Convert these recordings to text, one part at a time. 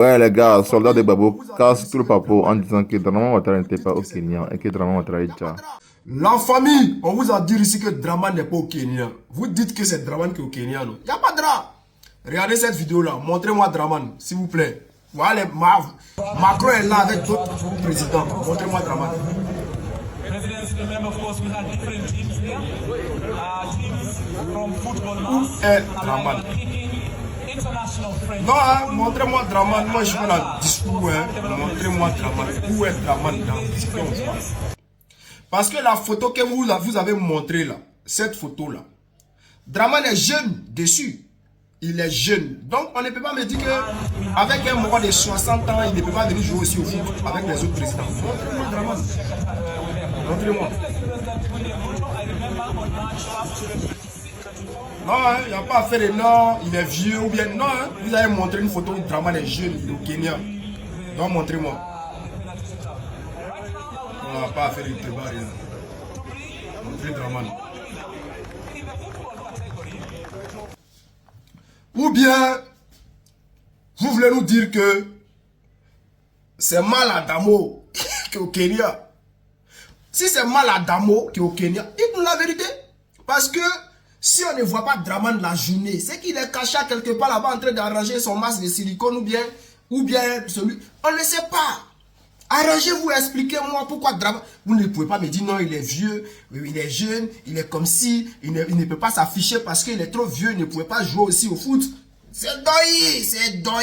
Ouais, les gars, soldats de Babo cassent tout le papo en disant que Draman Ouattara n'était pas au Kenya et que Draman Ouattara est déjà. La famille, on vous a dit ici que Draman n'est pas au Kenya. Vous dites que c'est Draman qui est au Kenya, non? Il n'y a pas de drap. Regardez cette vidéo-là. Montrez-moi Draman, s'il vous plaît. Voilà, Macron est là avec d'autres présidents. Montrez-moi Draman. Où est Draman? Non, hein, montrez-moi Draman. Moi, je veux la discours. Hein. Montrez-moi Draman. Où est Draman dans ce qu'on passe? Parce que la photo que vous avez montrée là, cette photo-là, Draman est jeune dessus. Il est jeune. Donc, on ne peut pas me dire qu'avec un mois de 60 ans, il ne peut pas venir jouer aussi au foot avec les autres présidents. Montrez-moi Draman. Montrez-moi. Non, il n'y a pas à faire de non, il est vieux ou bien non. Hein, vous avez montré une photo où Draman est jeune, il est au Kenya. Donc, montrez-moi. On n'a pas à faire de débat, rien. Montrez Draman. Ou bien, vous voulez nous dire que c'est mal à Damo qui est au Kenya. Si c'est mal à Damo qui est au Kenya, dites-nous la vérité. Parce que si on ne voit pas Draman la journée, c'est qu'il est caché quelque part là-bas en train d'arranger son masque de silicone ou bien celui. On ne sait pas. Arrangez-vous, expliquez-moi pourquoi Draman. Vous ne pouvez pas me dire non, il est vieux, il est jeune, il est comme si, il ne peut pas s'afficher parce qu'il est trop vieux, il ne pouvait pas jouer aussi au foot. C'est Doi, c'est Doi.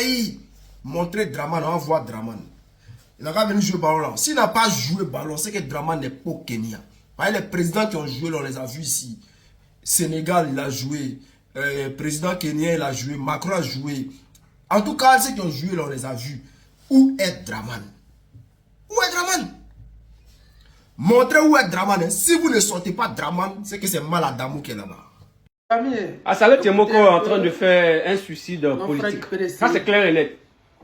Montrez Draman, on voit Draman. Il n'a pas venu jouer ballon là. S'il n'a pas joué ballon, c'est que Draman n'est pas au Kenya. Les présidents qui ont joué, on les a vus ici. Sénégal, il a joué. Président kenyan, il a joué. Macron a joué. En tout cas, ceux qui ont joué, on les a vus. Où est Draman? Où est Draman? Montrez où est Draman. Si vous ne sortez pas Draman, c'est que c'est Maladamou qui est là-bas. Assalet Tiemoko est en train de faire un suicide politique. Ça, c'est clair et net.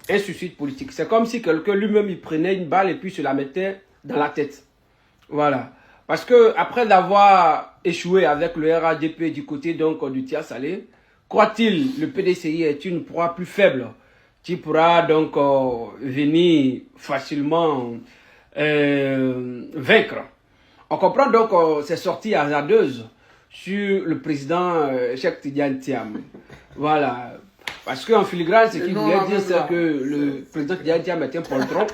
Un suicide politique. C'est comme si quelqu'un lui-même, il prenait une balle et puis se la mettait dans la tête. Voilà. Parce que après d'avoir échoué avec le RADP du côté donc du Tia Salé, croit-il le PDCI est une proie plus faible qui pourra donc venir facilement vaincre. On comprend donc ces sorties hasardeuses sur le président Cheikh Tidiane Thiam. Voilà. Parce qu'en filigrane, ce qu'il voulait dire, c'est que le président Tidiane Thiam est un poltron.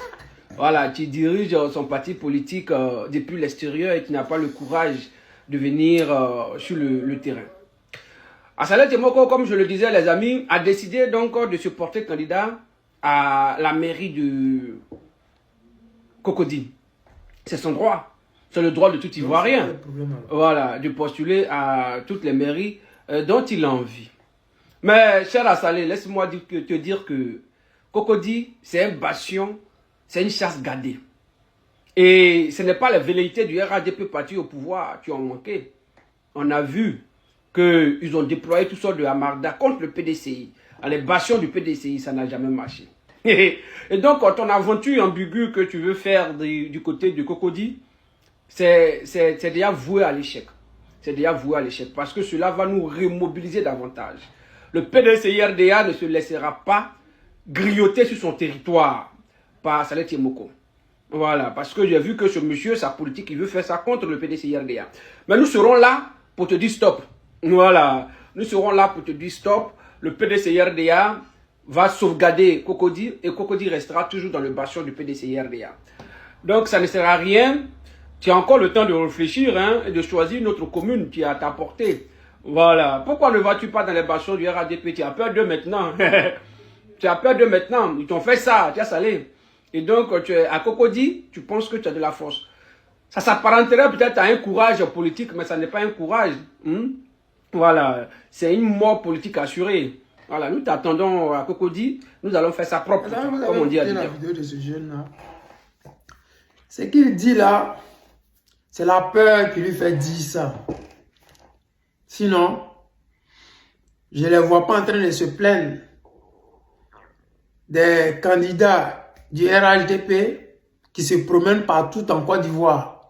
Voilà, qui dirige son parti politique depuis l'extérieur et qui n'a pas le courage de venir sur le terrain. Assalet Tiemoko, comme je le disais, les amis, a décidé donc de se porter candidat à la mairie de Cocody. C'est son droit. C'est le droit de tout Ivoirien. Voilà, de postuler à toutes les mairies dont il a envie. Mais, cher Assalé, laisse-moi te dire que Cocody, c'est un bastion, c'est une chasse gardée. Et ce n'est pas les velléités du RADP parti au pouvoir qui ont manqué. On a vu qu'ils ont déployé tout sortes de hamarda contre le PDCI. Les bastions du PDCI, ça n'a jamais marché. Et donc, ton aventure ambiguë que tu veux faire du côté de Cocody, c'est déjà voué à l'échec. C'est déjà voué à l'échec parce que cela va nous remobiliser davantage. Le PDCI-RDA ne se laissera pas grignoter sur son territoire par Assalet Tiemoko. Voilà, parce que j'ai vu que ce monsieur, sa politique, il veut faire ça contre le PDCI-RDA. Mais nous serons là pour te dire stop. Voilà, nous serons là pour te dire stop. Le PDCI-RDA va sauvegarder Cocody et Cocody restera toujours dans le bastion du PDCI-RDA. Donc ça ne sert à rien. Tu as encore le temps de réfléchir et de choisir une autre commune qui est à ta portée. Voilà. Pourquoi ne vas-tu pas dans les bastions du RADP? Tu as peur d'eux maintenant. Tu as peur d'eux maintenant. Ils t'ont fait ça, tu as salé. Et donc, tu es à Cocody, tu penses que tu as de la force. Ça s'apparenterait peut-être à un courage politique, mais ça n'est pas un courage. Voilà. C'est une mort politique assurée. Voilà. Nous t'attendons à Cocody. Nous allons faire ça propre. Comme on dit à la vidéo de ce jeune-là. Ce qu'il dit là, c'est la peur qui lui fait dire ça. Sinon, je ne les vois pas en train de se plaindre des candidats du RHDP qui se promènent partout en Côte d'Ivoire.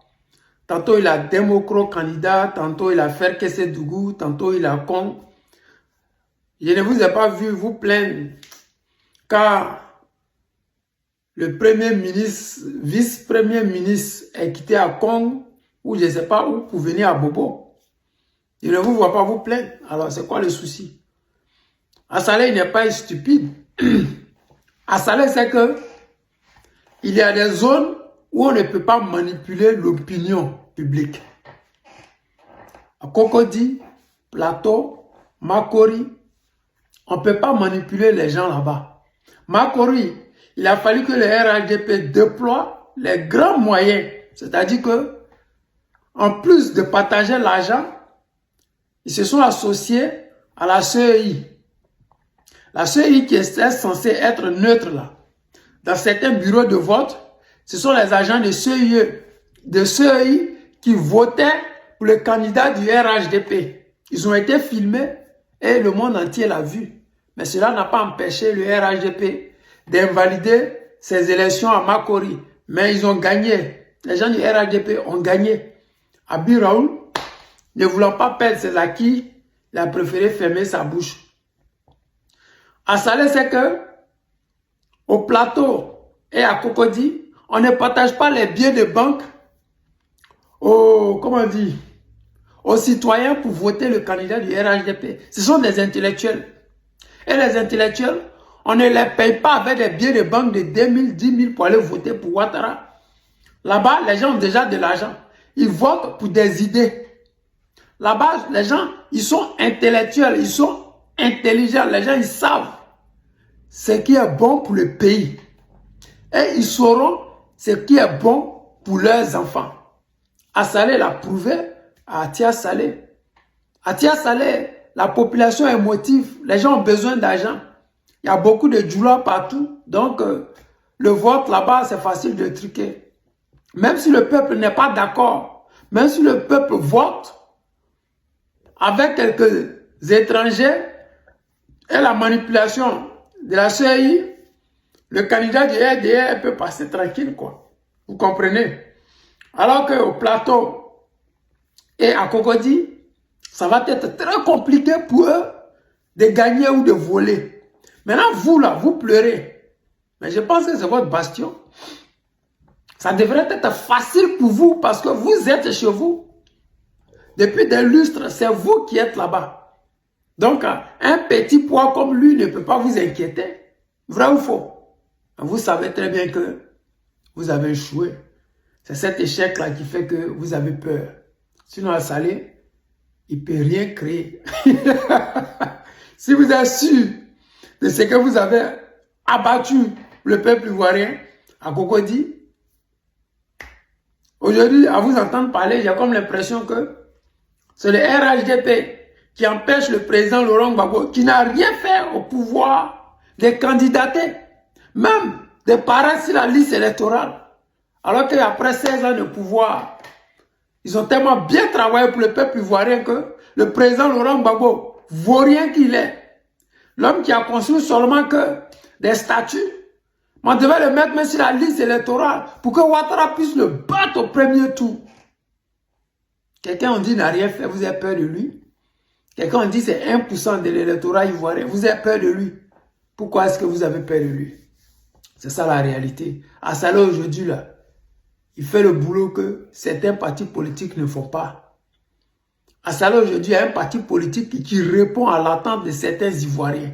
Tantôt il a Democro candidat, tantôt il a Ferkese Dougou, tantôt il a Kong. Je ne vous ai pas vu vous plaindre car le premier ministre, vice-premier ministre est quitté à Kong, ou je ne sais pas où, pour venir à Bobo. Il ne vous voit pas vous plaindre. Alors, c'est quoi le souci? Assalé, il n'est pas stupide. Assalé, c'est que il y a des zones où on ne peut pas manipuler l'opinion publique. À Cocody, Plateau, Makori, on ne peut pas manipuler les gens là-bas. Makori, il a fallu que le RHDP déploie les grands moyens. C'est-à-dire que, en plus de partager l'argent, ils se sont associés à la CEI. La CEI qui est censée être neutre là. Dans certains bureaux de vote, ce sont les agents de CEI qui votaient pour le candidat du RHDP. Ils ont été filmés et le monde entier l'a vu. Mais cela n'a pas empêché le RHDP d'invalider ces élections à Makori. Mais ils ont gagné. Les gens du RHDP ont gagné. Abi Raoul, ne voulant pas perdre ses acquis, il a préféré fermer sa bouche. À Salé, c'est que au Plateau et à Cocody, on ne partage pas les billets de banque aux citoyens pour voter le candidat du RHDP. Ce sont des intellectuels. Et les intellectuels, on ne les paye pas avec des billets de banque de 2000, 10 000 pour aller voter pour Ouattara. Là-bas, les gens ont déjà de l'argent. Ils votent pour des idées. Là-bas, les gens, ils sont intellectuels, ils sont intelligents. Les gens, ils savent ce qui est bon pour le pays. Et ils sauront ce qui est bon pour leurs enfants. Assalé l'a prouvé à Atia Salé. Atia Salé, la population est émotive. Les gens ont besoin d'argent. Il y a beaucoup de djoulas partout. Donc, le vote là-bas, c'est facile de truquer. Même si le peuple n'est pas d'accord, même si le peuple vote avec quelques étrangers et la manipulation de la CEI, le candidat du RDR peut passer tranquille, quoi. Vous comprenez? Alors qu'au Plateau et à Cocody, ça va être très compliqué pour eux de gagner ou de voler. Maintenant, vous là, vous pleurez. Mais je pense que c'est votre bastion. Ça devrait être facile pour vous parce que vous êtes chez vous. Depuis des lustres, c'est vous qui êtes là-bas. Donc, un petit poids comme lui ne peut pas vous inquiéter. Vrai ou faux? Vous savez très bien que vous avez échoué. C'est cet échec-là qui fait que vous avez peur. Sinon, à Salé, il ne peut rien créer. Si vous êtes sûr de ce que vous avez abattu le peuple ivoirien à Cocody, aujourd'hui, à vous entendre parler, j'ai comme l'impression que c'est le RHDP qui empêche le président Laurent Gbagbo, qui n'a rien fait au pouvoir, de candidater, même de paraître sur la liste électorale. Alors qu'après 16 ans de pouvoir, ils ont tellement bien travaillé pour le peuple ivoirien que le président Laurent Gbagbo, vaurien qu'il est, l'homme qui a construit seulement que des statues, on devait le mettre même sur la liste électorale pour que Ouattara puisse le battre au premier tour. Quelqu'un, on dit, n'a rien fait, vous avez peur de lui. Quelqu'un, on dit, c'est 1% de l'électorat ivoirien, vous avez peur de lui. Pourquoi est-ce que vous avez peur de lui? C'est ça la réalité. À Salé aujourd'hui, là, il fait le boulot que certains partis politiques ne font pas. À Salé aujourd'hui, il y a un parti politique qui répond à l'attente de certains Ivoiriens.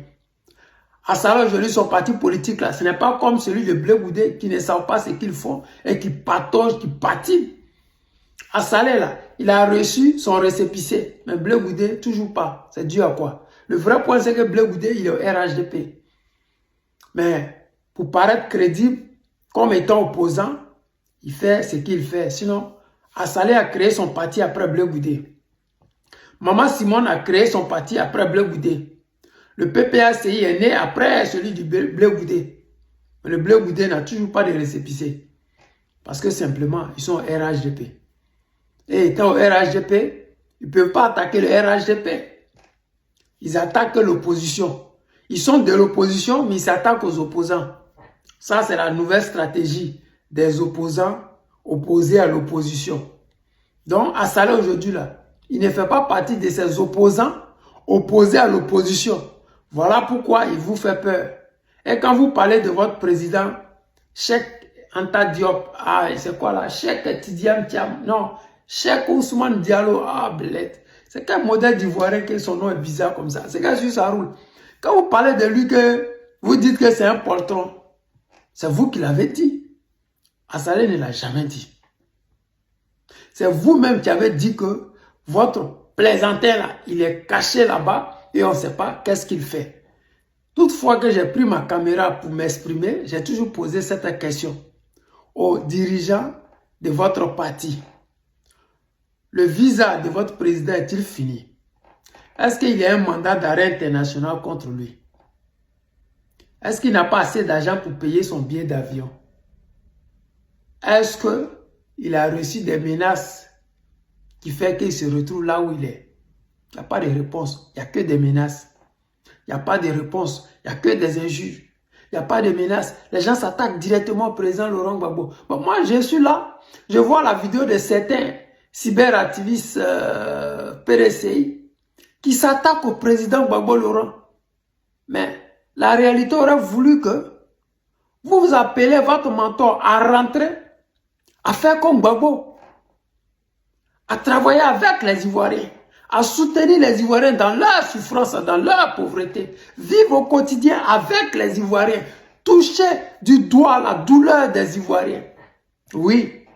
À Salé aujourd'hui, son parti politique, là, ce n'est pas comme celui de Blé Goudé qui ne savent pas ce qu'ils font et qui patauge, qui patinent. À Salé, là, il a reçu son récépissé. Mais Blé Goudé, toujours pas. C'est dû à quoi? Le vrai point, c'est que Blé Goudé, il est au RHDP. Mais pour paraître crédible, comme étant opposant, il fait ce qu'il fait. Sinon, Assalé a créé son parti après Blé Goudé. Maman Simone a créé son parti après Blé Goudé. Le PPACI est né après celui du Blé Goudé. Mais le Blé Goudé n'a toujours pas de récépissé. Parce que simplement, ils sont au RHDP. Et étant au RHDP, ils ne peuvent pas attaquer le RHDP. Ils attaquent l'opposition. Ils sont de l'opposition, mais ils s'attaquent aux opposants. Ça, c'est la nouvelle stratégie des opposants opposés à l'opposition. Donc, Assalé aujourd'hui, là, il ne fait pas partie de ces opposants opposés à l'opposition. Voilà pourquoi il vous fait peur. Et quand vous parlez de votre président Cheikh Anta Diop, ah, c'est quoi là? Cheikh Tidiane Thiam, non. Cheikh Ousmane Diallo, ah, bled. C'est quel modèle d'ivoirien que son nom est bizarre comme ça? C'est quel ça roule? Quand vous parlez de lui, que vous dites que c'est un poltron, c'est vous qui l'avez dit. Assalé ne l'a jamais dit. C'est vous-même qui avez dit que votre plaisantin là, il est caché là-bas et on ne sait pas qu'est-ce qu'il fait. Toutefois que j'ai pris ma caméra pour m'exprimer, j'ai toujours posé cette question aux dirigeants de votre parti. Le visa de votre président est-il fini? Est-ce qu'il y a un mandat d'arrêt international contre lui? Est-ce qu'il n'a pas assez d'argent pour payer son billet d'avion? Est-ce qu'il a reçu des menaces qui font qu'il se retrouve là où il est? Il n'y a pas de réponse, il n'y a que des menaces. Il n'y a pas de réponse, il n'y a que des injures. Il n'y a pas de menaces. Les gens s'attaquent directement au président Laurent Gbagbo. Bon, moi, je suis là, je vois la vidéo de certains cyberactivistes PDCI qui s'attaquent au président Gbagbo Laurent. Mais la réalité aurait voulu que vous vous appelez votre mentor à rentrer, à faire comme Gbagbo, à travailler avec les Ivoiriens, à soutenir les Ivoiriens dans leur souffrance, dans leur pauvreté, vivre au quotidien avec les Ivoiriens, toucher du doigt la douleur des Ivoiriens. Oui,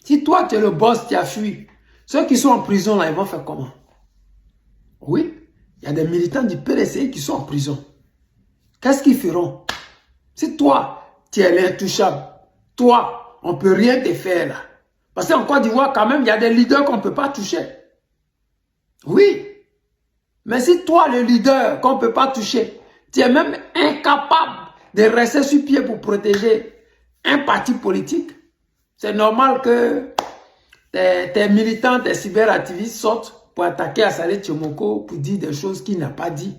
si toi tu es le boss, tu as fui, ceux qui sont en prison là, ils vont faire comment? Oui, il y a des militants du PDCI qui sont en prison. Qu'est-ce qu'ils feront? Si toi, tu es l'intouchable, toi, on ne peut rien te faire là. Parce qu'en Côte d'Ivoire, quand même, il y a des leaders qu'on ne peut pas toucher. Oui. Mais si toi, le leader qu'on ne peut pas toucher, tu es même incapable de rester sur pied pour protéger un parti politique, c'est normal que tes militants, tes cyberactivistes sortent pour attaquer Assalé Tchomoko pour dire des choses qu'il n'a pas dit.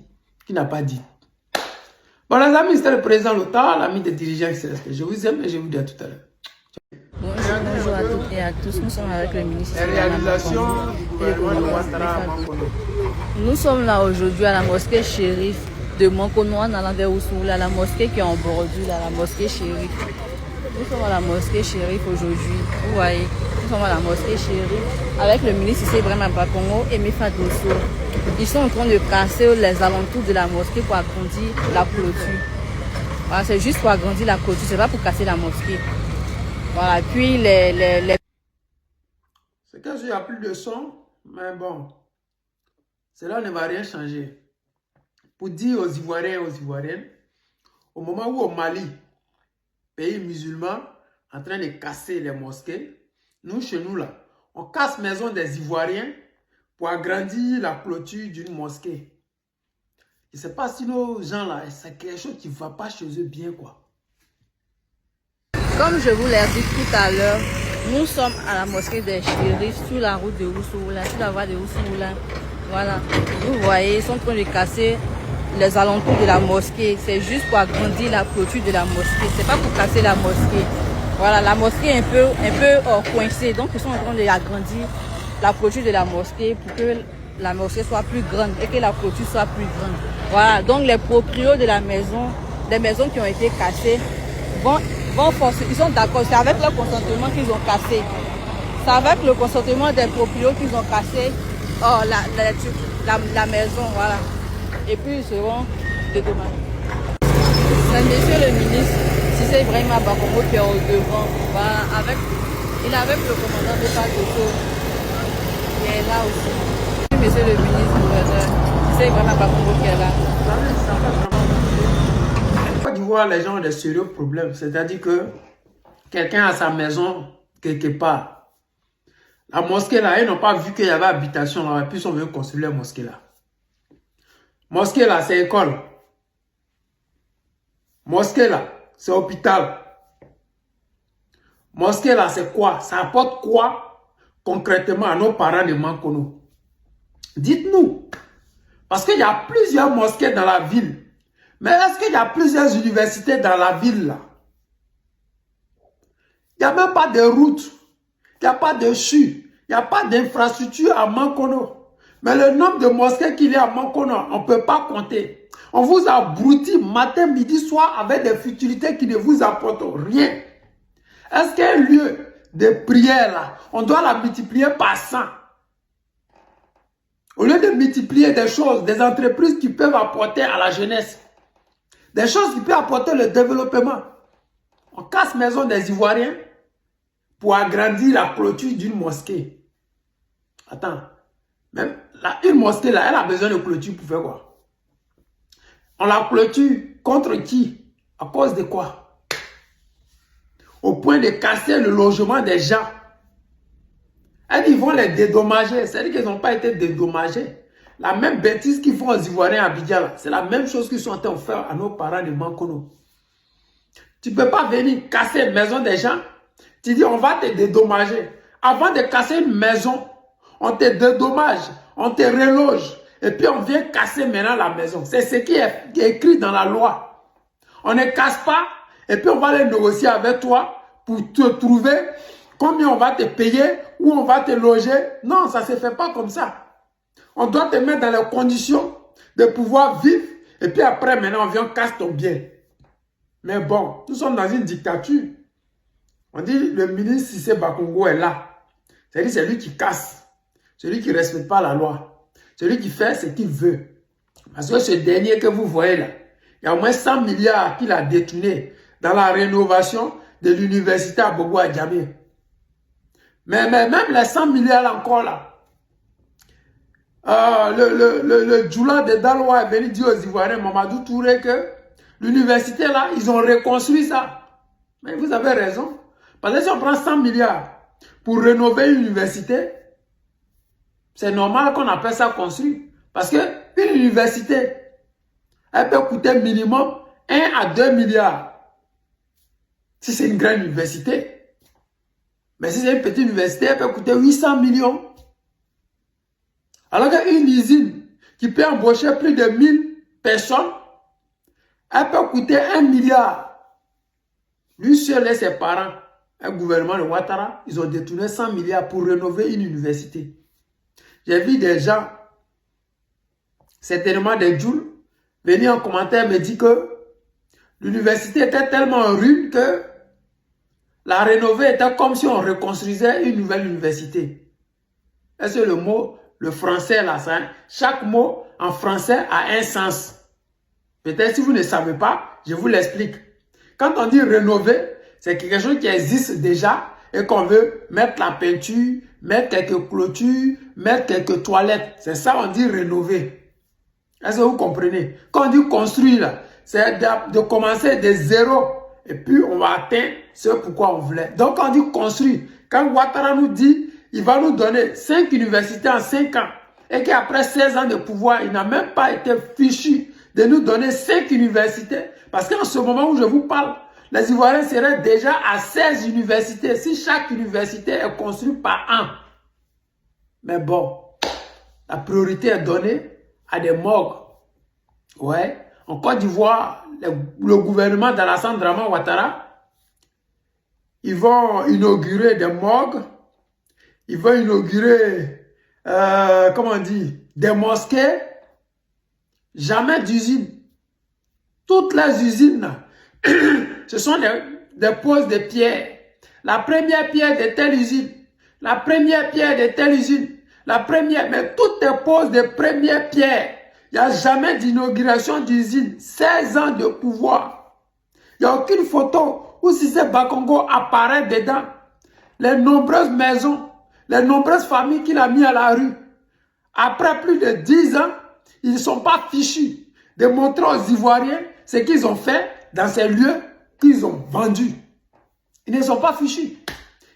Bon, les amis, c'était le président Lota, l'ami des dirigeants célestes. Je vous aime et je vous dis à tout à l'heure. Bonjour à toutes et à tous. Nous sommes avec le ministre Nous sommes là aujourd'hui à la mosquée Chérif de Mankonoa, dans la la mosquée qui est en bordure, à la mosquée Chérif. Nous sommes à la mosquée Chérif aujourd'hui. Vous voyez, nous sommes à la mosquée Chérif avec le ministre Cissé Ibrahima Bakongo et Mefa Dosso. Ils sont en train de casser les alentours de la mosquée pour agrandir la clôture. Voilà, c'est juste pour agrandir la clôture, c'est pas pour casser la mosquée. Voilà, puis les... C'est qu'il n'y a plus de son, mais bon, cela ne va rien changer. Pour dire aux Ivoiriens et aux Ivoiriennes, au moment où au Mali, pays musulman, en train de casser les mosquées, nous, chez nous, là, on casse maison des Ivoiriens pour agrandir la clôture d'une mosquée. Je ne sais pas si nos gens, là, c'est quelque chose qui ne va pas chez eux bien, quoi. Comme je vous l'ai dit tout à l'heure, nous sommes à la mosquée des Chérifs sur la route de Oussououla, sur la voie de Oussououla. Voilà, vous voyez, ils sont en train de casser les alentours de la mosquée. C'est juste pour agrandir la clôture de la mosquée. C'est pas pour casser la mosquée. Voilà, la mosquée est un peu coincée. Donc ils sont en train d'agrandir la clôture de la mosquée pour que la mosquée soit plus grande et que la clôture soit plus grande. Voilà, donc les propriétaires de la maison, des maisons qui ont été cassées, vont forcer, ils sont d'accord, c'est avec leur consentement qu'ils ont cassé. C'est avec le consentement des propriétaires qu'ils ont cassé la maison, voilà. Et puis ils seront dédommagés. C'est monsieur le ministre Cissé Ibrahima Bakongo qui est au devant. Voilà, il est avec le commandant de Padoto. Il est là aussi. Monsieur le ministre gouverneur Cissé Ibrahima Bakongo qui est là. En Côte d'Ivoire, les gens ont des sérieux problèmes. C'est-à-dire que quelqu'un a sa maison quelque part. La mosquée là, ils n'ont pas vu qu'il y avait habitation là, et puis ils sont venus construire la mosquée là. Mosquée là, c'est école. Mosquée là, c'est hôpital. Mosquée là, c'est quoi? Ça apporte quoi concrètement à nos parents de Mankono? Dites-nous. Parce qu'il y a plusieurs mosquées dans la ville. Mais est-ce qu'il y a plusieurs universités dans la ville là? Il n'y a même pas de route. Il n'y a pas de CHU. Il n'y a pas d'infrastructure à Mankono. Mais le nombre de mosquées qu'il y a à Mankono, on ne peut pas compter. On vous abrutit matin, midi, soir avec des futilités qui ne vous apportent rien. Est-ce qu'un lieu de prière, là, on doit la multiplier par 100? Au lieu de multiplier des choses, des entreprises qui peuvent apporter à la jeunesse, des choses qui peuvent apporter le développement, on casse maison des Ivoiriens pour agrandir la clôture d'une mosquée. Attends, même une mosquée là, elle a besoin de clôture pour faire quoi? On la clôture contre qui? À cause de quoi? Au point de casser le logement des gens. Ils vont les dédommager. C'est-à-dire qu'ils n'ont pas été dédommagés. La même bêtise qu'ils font aux Ivoiriens à Abidjan, c'est la même chose qu'ils sont en train de faire à nos parents de Mankono. Tu ne peux pas venir casser une maison des gens. Tu dis on va te dédommager. Avant de casser une maison, on te dédommage, on te reloge. Et puis on vient casser maintenant la maison. C'est ce qui est écrit dans la loi. On ne casse pas et puis on va aller négocier avec toi pour te trouver combien on va te payer, où on va te loger. Non, ça ne se fait pas comme ça. On doit te mettre dans les conditions de pouvoir vivre. Et puis après, maintenant, on vient casse ton bien. Mais bon, nous sommes dans une dictature. On dit le ministre Cissé Bakongo est là. C'est-à-dire c'est lui qui casse. Celui qui ne respecte pas la loi. Celui qui fait ce qu'il veut. Parce que ce dernier que vous voyez là, il y a au moins 100 milliards qu'il a détourné dans la rénovation de l'université à Bobo Adjamé. Mais même les 100 milliards là encore là, le Djoula de Daloa est venu dire aux Ivoiriens, Mamadou Touré, que l'université là, ils ont reconstruit ça. Mais vous avez raison. Parce que si on prend 100 milliards pour rénover une université, c'est normal qu'on appelle ça construit. Parce qu'une université, elle peut coûter minimum 1 à 2 milliards. Si c'est une grande université. Mais si c'est une petite université, elle peut coûter 800 millions. Alors qu'une usine qui peut embaucher plus de 1000 personnes, elle peut coûter 1 milliard. Lui seul et ses parents, un gouvernement de Ouattara, ils ont détourné 100 milliards pour rénover une université. J'ai vu des gens, certainement des Djouls, venir en commentaire me dire que l'université était tellement ruine que la rénover était comme si on reconstruisait une nouvelle université. Est-ce que le mot, le français là, ça, chaque mot en français a un sens. Peut-être si vous ne savez pas, je vous l'explique. Quand on dit rénover, c'est quelque chose qui existe déjà et qu'on veut mettre la peinture, mettre quelques clôtures, mettre quelques toilettes. C'est ça on dit rénover. Est-ce que vous comprenez? Quand on dit construire, c'est de commencer de zéro. Et puis on va atteindre ce pourquoi on voulait. Donc on dit construire. Quand Ouattara nous dit, il va nous donner 5 universités en 5 ans. Et qu'après 16 ans de pouvoir, il n'a même pas été fichu de nous donner 5 universités. Parce qu'en ce moment où je vous parle, les Ivoiriens seraient déjà à 16 universités si chaque université est construite par an. Mais bon, la priorité est donnée à des morgues. Ouais. En Côte d'Ivoire, le gouvernement d'Alassane Draman Ouattara, ils vont inaugurer des morgues, ils vont inaugurer, comment on dit, des mosquées, jamais d'usines. Toutes les usines, ce sont des poses de pierre. La première pierre de telle usine, la première pierre de telle usine, la première, mais toutes les poses de première pierre. Il n'y a jamais d'inauguration d'usine. 16 ans de pouvoir. Il n'y a aucune photo où Cissé Bakongo apparaît dedans. Les nombreuses maisons, les nombreuses familles qu'il a mis à la rue. Après plus de 10 ans, ils ne sont pas fichus de montrer aux Ivoiriens ce qu'ils ont fait dans ces lieux qu'ils ont vendus. Ils ne sont pas fichus.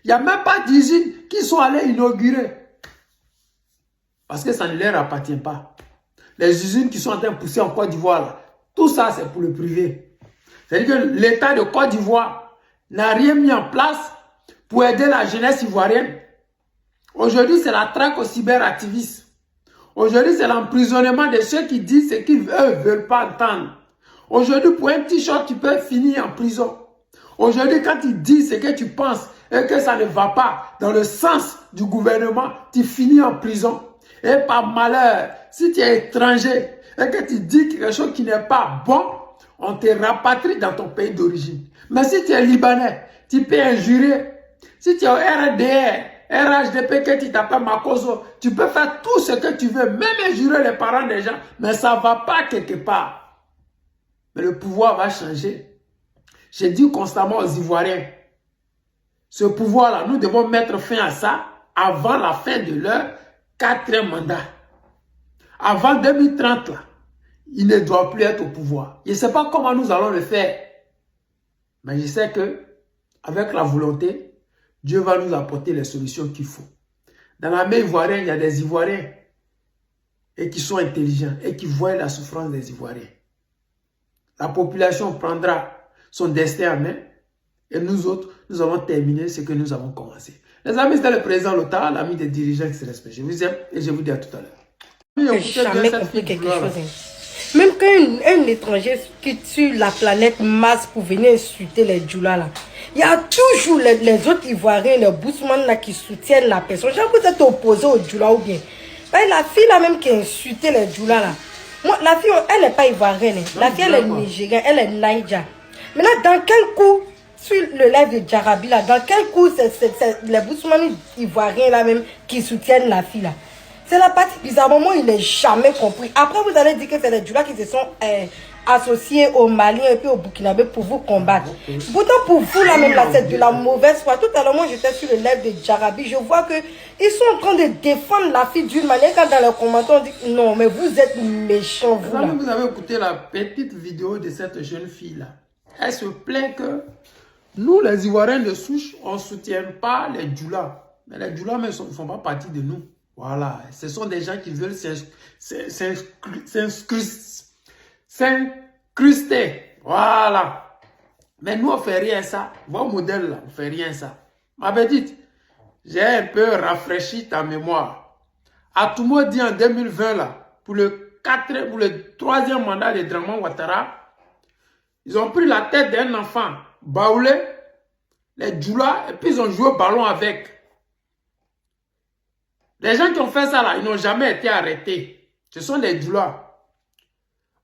Il n'y a même pas d'usines qui sont allés inaugurer. Parce que ça ne leur appartient pas. Les usines qui sont en train de pousser en Côte d'Ivoire, tout ça c'est pour le privé. C'est-à-dire que l'État de Côte d'Ivoire n'a rien mis en place pour aider la jeunesse ivoirienne. Aujourd'hui, c'est la traque aux cyberactivistes. Aujourd'hui, c'est l'emprisonnement de ceux qui disent ce qu'ils ne veulent pas entendre. Aujourd'hui, pour un t-shirt, tu peux finir en prison. Aujourd'hui, quand ils disent ce que tu penses et que ça ne va pas dans le sens du gouvernement, tu finis en prison. Et par malheur, si tu es étranger et que tu dis quelque chose qui n'est pas bon, on te rapatrie dans ton pays d'origine. Mais si tu es libanais, tu peux injurer. Si tu es au RDR, RHDP, que tu t'appelles Makoso, tu peux faire tout ce que tu veux, même injurer les parents des gens, mais ça ne va pas quelque part. Mais le pouvoir va changer. J'ai dit constamment aux Ivoiriens, ce pouvoir-là, nous devons mettre fin à ça avant la fin de leur 4e mandat. Avant 2030, là, il ne doit plus être au pouvoir. Je ne sais pas comment nous allons le faire. Mais je sais que avec la volonté, Dieu va nous apporter les solutions qu'il faut. Dans l'armée ivoirienne, il y a des Ivoiriens et qui sont intelligents et qui voient la souffrance des Ivoiriens. La population prendra son destin en main et nous autres, nous allons terminer ce que nous avons commencé. Les amis, c'était le président Lota, l'ami des dirigeants qui se respectent. Je vous aime et je vous dis à tout à l'heure. Je n'ai jamais compris quelque chose. Même quand un étranger quitte sur la planète Mars pour venir insulter les Djoula là, il y a toujours les autres Ivoiriens, les Bousman là qui soutiennent la personne. J'ai l'impression que vous êtes opposé aux Djoula ou bien. La fille là même qui a insulté les Djoula là, moi, la fille, elle n'est pas ivoirienne. Hein. La fille, elle est nigérienne, elle est Naïdja. Maintenant, dans quel coup, sur le live de Djarabi là, dans quel coup c'est les Bousman ivoiriens là même qui soutiennent la fille là? C'est la partie bizarrement, moi, il n'est jamais compris. Après, vous allez dire que c'est les Djoula qui se sont associés aux Maliens et puis aux Burkinabés pour vous combattre. Pourtant, pour vous, là même, là, c'est de la mauvaise foi. Tout à l'heure, moi, j'étais sur le live de Djarabi. Je vois que ils sont en train de défendre la fille d'une manière quand dans les commentaires, on dit non, mais vous êtes méchants, vous, là. Vous avez écouté la petite vidéo de cette jeune fille-là. Elle se plaint que nous, les Ivoiriens de souche, on ne soutient pas les Djoula. Mais les Djoula ne font pas partie de nous. Voilà, ce sont des gens qui veulent s'incruster. Voilà. Mais nous, on ne fait rien ça. Vos modèles, là, on ne fait rien ça. Ma petite, j'ai un peu rafraîchi ta mémoire. Atumo dit en 2020, là, pour le 3e mandat de Draman Ouattara, ils ont pris la tête d'un enfant, baoulé, les Djoula, et puis ils ont joué au ballon avec. Les gens qui ont fait ça là, ils n'ont jamais été arrêtés. Ce sont les Djoula.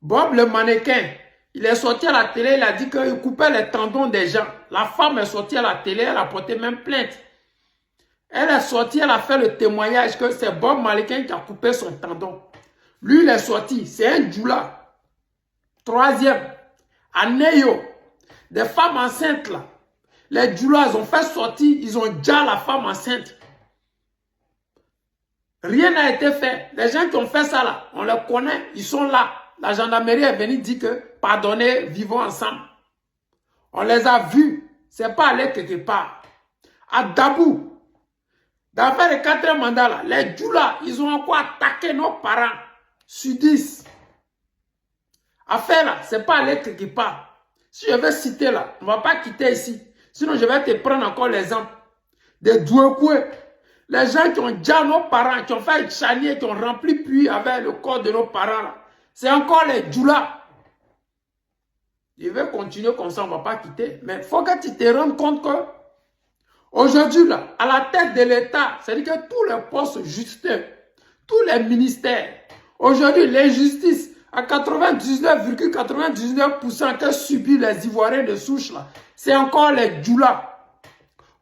Bob le mannequin, il est sorti à la télé, il a dit qu'il coupait les tendons des gens. La femme est sortie à la télé, elle a porté même plainte. Elle est sortie, elle a fait le témoignage que c'est Bob Mannequin qui a coupé son tendon. Lui, il est sorti, c'est un Djoula. 3e, à Neyo, des femmes enceintes là. Les Djoula, ils ont fait sortir, ils ont déjà la femme enceinte. Rien n'a été fait. Les gens qui ont fait ça là, on les connaît, ils sont là. La gendarmerie est venue dire que pardonnez, vivons ensemble. On les a vus. C'est pas allé quelque part. À Dabou, dans le 4e mandat là, les Djoula, ils ont encore attaqué nos parents. Sudis. Affaire là, c'est pas allé quelque part. Si je vais citer là, on ne va pas quitter ici. Sinon, je vais te prendre encore l'exemple des Douekoué. Les gens qui ont déjà nos parents, qui ont fait un chanier, qui ont rempli puits avec le corps de nos parents là. C'est encore les Djoula. Je vais continuer comme ça, on ne va pas quitter. Mais il faut que tu te rendes compte que aujourd'hui, là, à la tête de l'État, c'est-à-dire que tous les postes justes, tous les ministères, aujourd'hui, l'injustice, à 99,99% que subissent les Ivoiriens de souche, là, c'est encore les Djoula.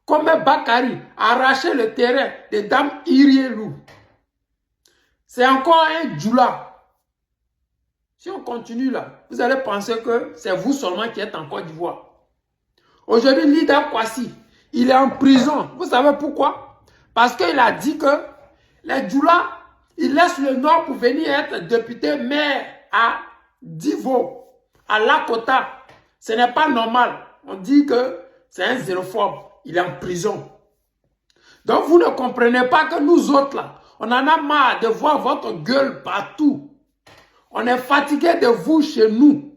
Comme Bakary a arraché le terrain de Dame Irielou. C'est encore un Djoula. Si on continue là, vous allez penser que c'est vous seulement qui êtes en Côte d'Ivoire. Aujourd'hui, Lida Kwasi, il est en prison. Vous savez pourquoi? Parce qu'il a dit que les Djoula, ils laissent le Nord pour venir être député maire à Divo, à Lakota. Ce n'est pas normal. On dit que c'est un xénophobe. Il est en prison. Donc vous ne comprenez pas que nous autres là, on en a marre de voir votre gueule partout. On est fatigué de vous chez nous.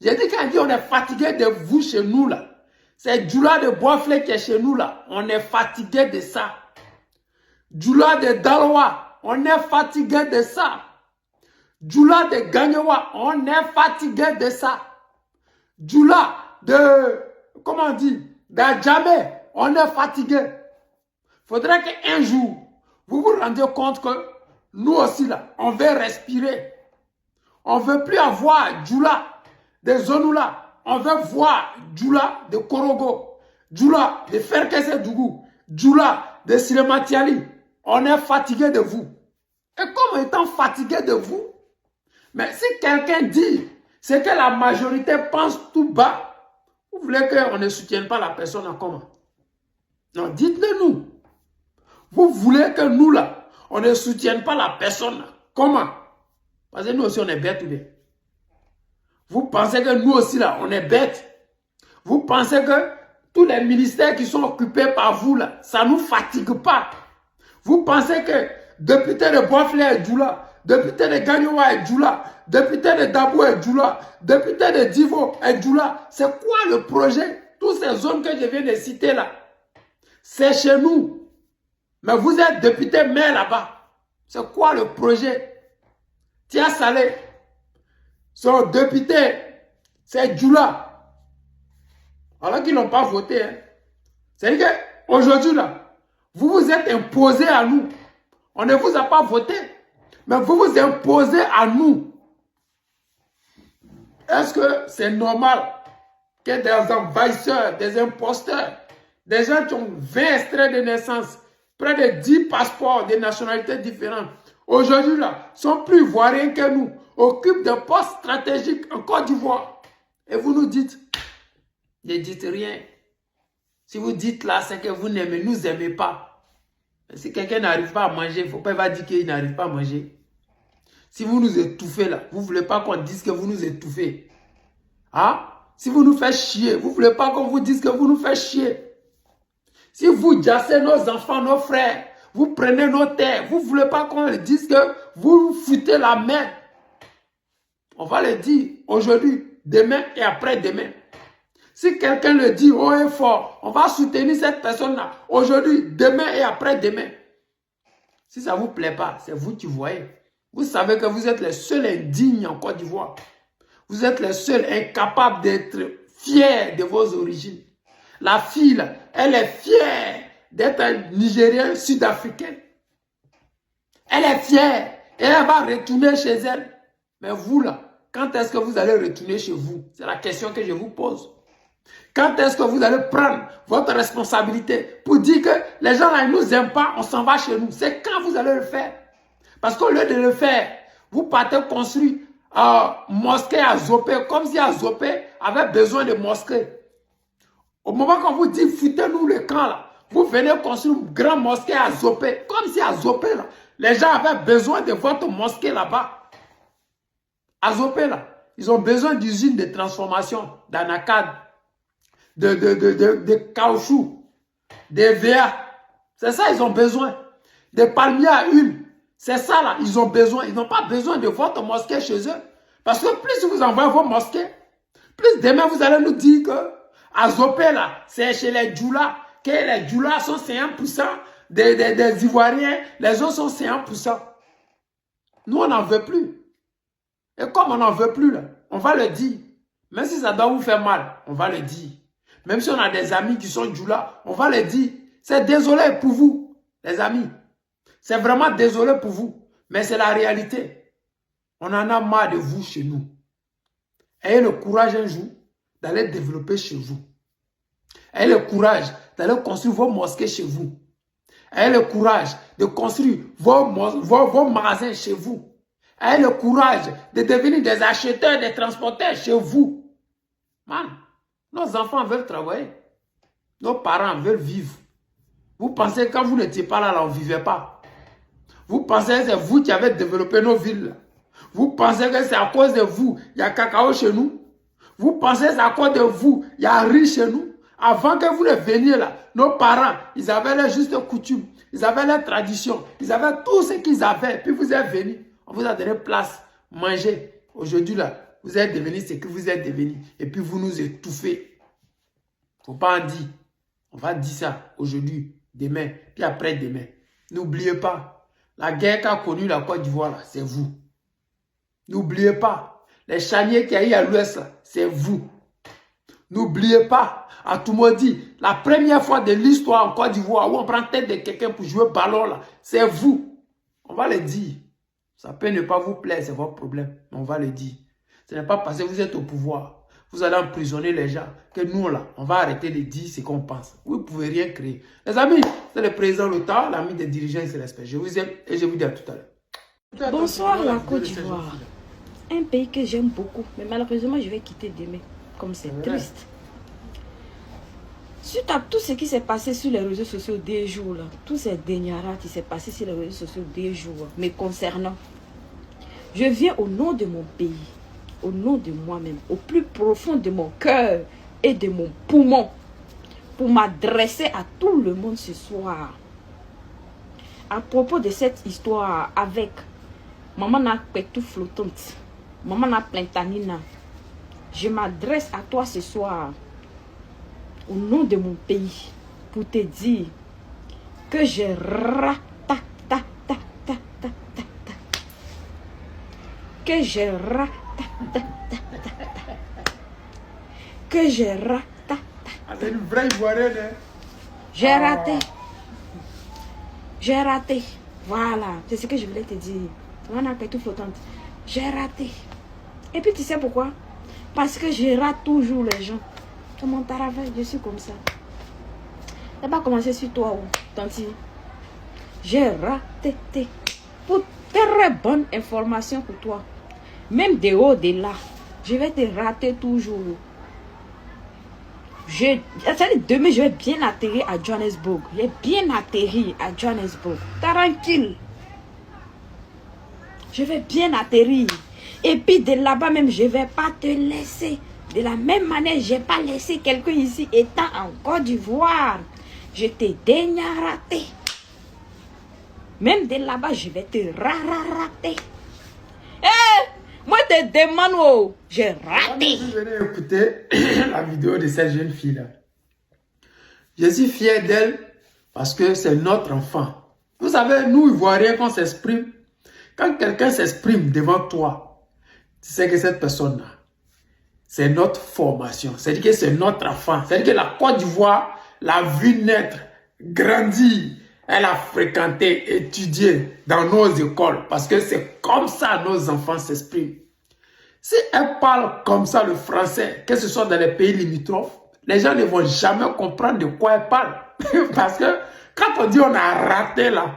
J'ai dit quand on est fatigué de vous chez nous là, c'est Djoula de Boisflé qui est chez nous là. On est fatigué de ça. Djoula de Daloa, on est fatigué de ça. Djoula de Gagnewa, on est fatigué de ça. Djoula de, comment on dit, d'Adjamé, on est fatigué. Faudrait qu'un jour, vous vous rendez compte que nous aussi là, on veut respirer. On ne veut plus avoir Djoula de Zonula. On veut voir Djoula de Korogo, Djoula de Ferkese Dougou, Djoula de Silematiali. On est fatigué de vous. Et comme étant fatigué de vous, mais si quelqu'un dit, c'est que la majorité pense tout bas, vous voulez qu'on ne soutienne pas la personne en comment? Non, dites-le nous. Vous voulez que nous là, on ne soutienne pas la personne là. Comment? Parce que nous aussi on est bêtes ou bien? Vous pensez que nous aussi là, on est bêtes? Vous pensez que tous les ministères qui sont occupés par vous là, ça ne nous fatigue pas? Vous pensez que député de Boiflé est Djoula, député de Gagnoua est Djoula, député de Dabou est Djoula, député de Divo est Djoula? C'est quoi le projet? Toutes ces zones que je viens de citer là, c'est chez nous. Mais vous êtes député maire là-bas. C'est quoi le projet? Tia Salé, son député, c'est Djoula. Alors qu'ils n'ont pas voté. Hein. C'est-à-dire qu'aujourd'hui là, vous vous êtes imposé à nous. On ne vous a pas voté. Mais vous vous imposez à nous. Est-ce que c'est normal que des envahisseurs, des imposteurs, des gens qui ont 20 extraits de naissance, près de 10 passeports de nationalités différentes, aujourd'hui là, sont plus ivoiriens que nous, occupent des postes stratégiques en Côte d'Ivoire. Et vous nous dites, ne dites rien. Si vous dites là, c'est que vous n'aimez, nous aimez pas. Si quelqu'un n'arrive pas à manger, il ne faut pas dire qu'il n'arrive pas à manger. Si vous nous étouffez là, vous ne voulez pas qu'on dise que vous nous étouffez. Hein? Si vous nous faites chier, vous ne voulez pas qu'on vous dise que vous nous faites chier. Si vous jassez nos enfants, nos frères, vous prenez nos terres, vous ne voulez pas qu'on dise que vous foutez la merde. On va le dire aujourd'hui, demain et après-demain. Si quelqu'un le dit haut et fort, on va soutenir cette personne-là aujourd'hui, demain et après-demain. Si ça ne vous plaît pas, c'est vous qui voyez. Vous savez que vous êtes les seuls indignes en Côte d'Ivoire. Vous êtes les seuls incapables d'être fiers de vos origines. La fille, là, elle est fière d'être un Nigérien sud-africain. Elle est fière et elle va retourner chez elle. Mais vous, là, quand est-ce que vous allez retourner chez vous? C'est la question que je vous pose. Quand est-ce que vous allez prendre votre responsabilité pour dire que les gens là, ils ne nous aiment pas, on s'en va chez nous? C'est quand vous allez le faire? Parce qu'au lieu de le faire, vous partez construire mosquée à Zopé, comme si à Zopé avait besoin de mosquée. Au moment qu'on vous dit, foutez-nous le camp là, vous venez construire une grande mosquée à Zopé, comme si à Zopé là, les gens avaient besoin de votre mosquée là-bas. À Zopé là, ils ont besoin d'usines de transformation, d'anacad, de caoutchouc, de VA. C'est ça, ils ont besoin. Des palmiers à huile. C'est ça là, ils ont besoin. Ils n'ont pas besoin de votre mosquée chez eux. Parce que plus vous envoyez vos mosquées, plus demain vous allez nous dire que à Zopé là, c'est chez les Djoula, que les Djoula sont 50% des Ivoiriens, les autres sont 50%. Nous on n'en veut plus. Et comme on n'en veut plus là, on va le dire. Même si ça doit vous faire mal, on va le dire. Même si on a des amis qui sont Djoula, on va le dire. C'est désolé pour vous, les amis. C'est vraiment désolé pour vous. Mais c'est la réalité. On en a marre de vous chez nous. Ayez le courage un jour d'aller développer chez vous. Ayez le courage d'aller construire vos mosquées chez vous. Ayez le courage de construire vos magasins chez vous. Ayez le courage de devenir des acheteurs, des transporteurs chez vous. Man, nos enfants veulent travailler. Nos parents veulent vivre. Vous pensez que quand vous n'étiez pas là, on ne vivait pas. Vous pensez que c'est vous qui avez développé nos villes. Vous pensez que c'est à cause de vous, il y a cacao chez nous. Vous pensez que c'est à cause de vous, il y a riz chez nous. Avant que vous ne veniez là, nos parents, ils avaient leurs justes coutumes, ils avaient leurs traditions, ils avaient tout ce qu'ils avaient. Puis vous êtes venus, on vous a donné place, manger. Aujourd'hui là, vous êtes devenus ce que vous êtes devenus. Et puis vous nous étouffez. Faut pas en dire. On va dire ça aujourd'hui, demain, puis après-demain. N'oubliez pas, la guerre qu'a connue la Côte d'Ivoire, c'est vous. N'oubliez pas, les charniers qu'il y a eu à l'ouest, c'est vous. N'oubliez pas, à Toumoudi, la première fois de l'histoire en Côte d'Ivoire où on prend tête de quelqu'un pour jouer ballon là, c'est vous. On va le dire. Ça peut ne pas vous plaire, c'est votre problème. Mais on va le dire. Ce n'est pas parce que vous êtes au pouvoir, vous allez emprisonner les gens, que nous là, on va arrêter de dire ce qu'on pense. Vous ne pouvez rien créer. Les amis, c'est le président Lota, l'ami des dirigeants, il se respecte. Je vous aime et je vous dis à tout à l'heure. Bonsoir la Côte d'Ivoire. Un pays que j'aime beaucoup, mais malheureusement je vais quitter demain. Comme c'est triste. Suite à tout ce qui s'est passé sur les réseaux sociaux des jours, là, tous ces déniarats qui s'est passé sur les réseaux sociaux des jours, mais concernant, je viens au nom de mon pays, au nom de moi-même, au plus profond de mon cœur et de mon poumon, pour m'adresser à tout le monde ce soir. À propos de cette histoire avec Maman Nakpetou flottante, Maman Naplentanina, je m'adresse à toi ce soir, au nom de mon pays, pour te dire que j'ai que j'ai C'est une vraie Ivoirienne, hein? J'ai raté. Voilà, c'est ce que je voulais te dire. On a fait tout flottante. J'ai raté. Et puis tu sais pourquoi? Parce que je rate toujours les gens. C'est mon travail, je suis comme ça. Ça va commencer sur toi, tanti. J'ai raté. Pour très bonne information pour toi. Même de haut, de là, je vais te rater toujours. Demain, je vais bien atterrir à Johannesburg. J'ai bien atterri à Johannesburg. Tranquille. Je vais bien atterrir. Et puis de là-bas même, je ne vais pas te laisser. De la même manière, je n'ai pas laissé quelqu'un ici étant en Côte d'Ivoire. Je t'ai déjà raté. Même de là-bas, je vais te rater. Moi, je te demande, j'ai raté. Vous venez écouter la vidéo de cette jeune fille-là. Je suis fier d'elle parce que c'est notre enfant. Vous savez, nous, Ivoiriens, quand on s'exprime, quand quelqu'un s'exprime devant toi, tu sais que cette personne-là, c'est notre formation. C'est-à-dire que c'est notre enfant. C'est-à-dire que la Côte d'Ivoire l'a vu naître, grandir. Elle a fréquenté, étudié dans nos écoles. Parce que c'est comme ça nos enfants s'expriment. Si elle parle comme ça le français, que ce soit dans les pays limitrophes, les gens ne vont jamais comprendre de quoi elle parle. Parce que quand on dit on a raté là,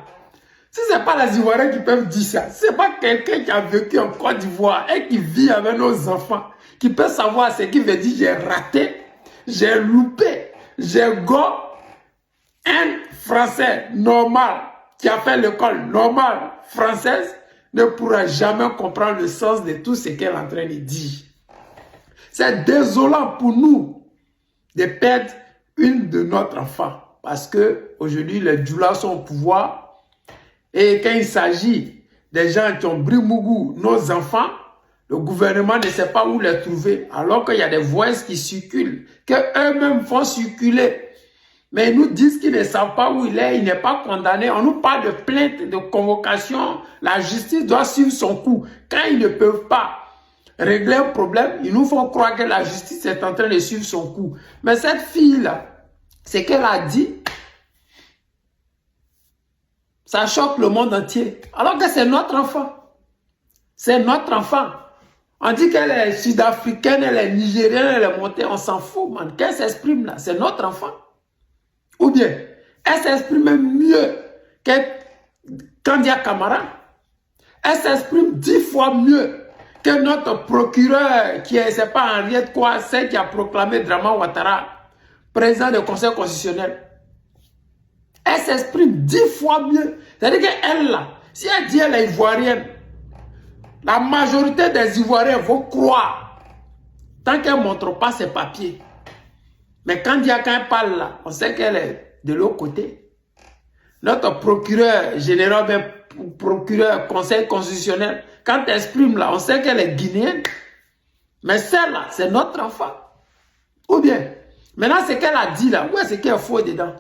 si ce n'est pas les Ivoiriens qui peuvent dire ça, si ce n'est pas quelqu'un qui a vécu en Côte d'Ivoire et qui vit avec nos enfants, qui peut savoir ce qui veut dire j'ai raté, j'ai loupé, j'ai go. Un Français normal qui a fait l'école normale française ne pourra jamais comprendre le sens de tout ce qu'elle est en train de dire. C'est désolant pour nous de perdre une de notre enfant parce que aujourd'hui les Djoula sont au pouvoir et quand il s'agit des gens qui ont Brimougou, nos enfants, le gouvernement ne sait pas où les trouver alors qu'il y a des voix qui circulent, qu'eux-mêmes font circuler. Mais ils nous disent qu'ils ne savent pas où il est, il n'est pas condamné. On nous parle de plainte, de convocation. La justice doit suivre son cours. Quand ils ne peuvent pas régler un problème, ils nous font croire que la justice est en train de suivre son cours. Mais cette fille-là, ce qu'elle a dit, ça choque le monde entier. Alors que c'est notre enfant. C'est notre enfant. On dit qu'elle est sud-africaine, elle est nigérienne, elle est montée. On s'en fout, man. Qu'elle s'exprime là, c'est notre enfant. Ou bien, elle s'exprime mieux que Kandia Camara. Elle s'exprime 10 fois mieux que notre procureur qui est, c'est pas Henriette Kouassé qui a proclamé Draman Ouattara, président du Conseil constitutionnel. Elle s'exprime 10 fois mieux. C'est-à-dire qu'elle là, si elle dit elle est ivoirienne, la majorité des Ivoiriens vont croire tant qu'elle ne montre pas ses papiers. Mais quand elle parle là, on sait qu'elle est de l'autre côté. Notre procureur général, même procureur conseil constitutionnel, quand elle exprime là, on sait qu'elle est guinéenne. Mais celle-là, c'est notre enfant. Ou bien, maintenant ce qu'elle a dit là, où est-ce qu'elle est faux dedans?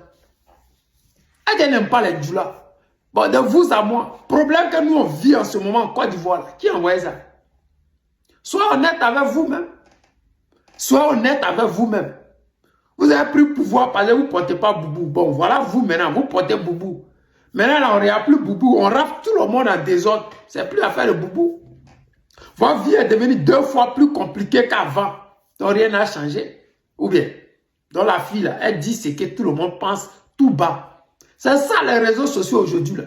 Elle n'aime pas les Djoula. Bon, de vous à moi, problème que nous on vit en ce moment en Côte d'Ivoire, qui a envoyé ça? Sois honnête avec vous-même. Sois honnête avec vous-même. Vous avez pris le pouvoir parce que vous ne portez pas Boubou. Bon, voilà vous maintenant, vous portez Boubou. Maintenant, là, on n'a plus Boubou. On rafle tout le monde en désordre. C'est plus l'affaire de Boubou. Votre vie est devenue 2 fois plus compliquée qu'avant. Donc, rien n'a changé. Ou bien, dans la fille, là, elle dit ce que tout le monde pense tout bas. C'est ça les réseaux sociaux aujourd'hui. Là.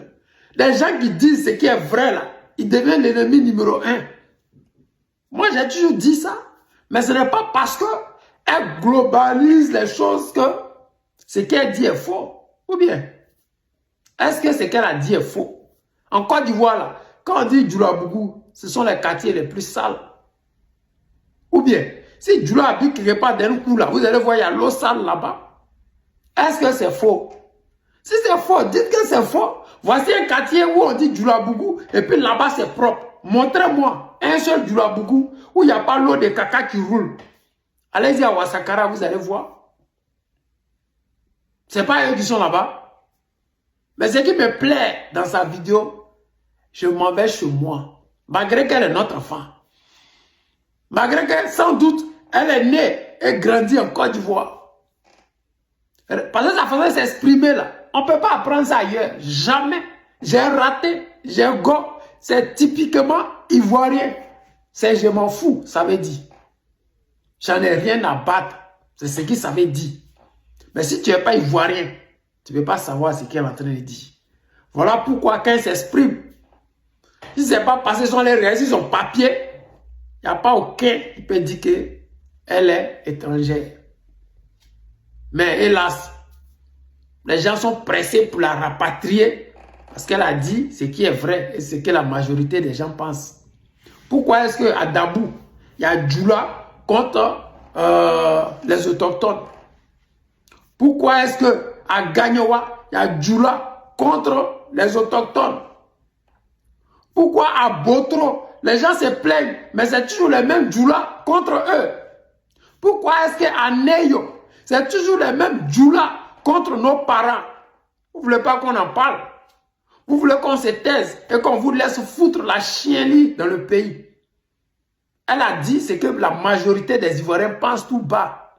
Les gens qui disent ce qui est vrai, là, ils deviennent l'ennemi numéro 1. Moi, j'ai toujours dit ça. Mais ce n'est pas parce qu'elle globalise les choses que ce qu'elle dit est faux. Ou bien, est-ce que ce qu'elle a dit est faux? En Côte d'Ivoire, là, quand on dit Djoulabougou, ce sont les quartiers les plus sales. Ou bien, si Djoula habite quelque part d'un coup là, vous allez voir, il y a l'eau sale là-bas. Est-ce que c'est faux? Si c'est faux, dites que c'est faux. Voici un quartier où on dit Djoulabougou et puis là-bas c'est propre. Montrez-moi un seul Djoulabougou où il n'y a pas l'eau de caca qui roule. Allez-y à Ouassakara, vous allez voir. C'est pas eux qui sont là-bas. Mais ce qui me plaît dans sa vidéo, je m'en vais chez moi. Malgré qu'elle est notre enfant. Malgré que, sans doute, elle est née et grandie en Côte d'Ivoire. Parce que sa façon de s'exprimer là, on ne peut pas apprendre ça ailleurs. Jamais. J'ai raté, j'ai un go. C'est typiquement ivoirien. C'est je m'en fous, ça veut dire. J'en ai rien à battre. C'est ce qu'il savait dire. Mais si tu n'es pas ivoirien, tu ne peux pas savoir ce qu'il est en train de dire. Voilà pourquoi quand il s'exprime, si ce n'est pas parce qu'ils sont les réels, ils ont papier, il n'y a pas aucun qui peut dire qu'elle est étrangère. Mais hélas, les gens sont pressés pour la rapatrier parce qu'elle a dit ce qui est vrai et ce que la majorité des gens pensent. Pourquoi est-ce qu'à Dabou, il y a Djoula contre les autochtones? Pourquoi est-ce qu'à Gagnoua, il y a Djoula contre les autochtones? Pourquoi à Botro, les gens se plaignent, mais c'est toujours les mêmes Djoula contre eux? Pourquoi est-ce qu'à Neyo, c'est toujours les mêmes Djoula contre nos parents? Vous ne voulez pas qu'on en parle? Vous voulez qu'on se taise et qu'on vous laisse foutre la chienlit dans le pays? Elle a dit ce que la majorité des Ivoiriens pensent tout bas.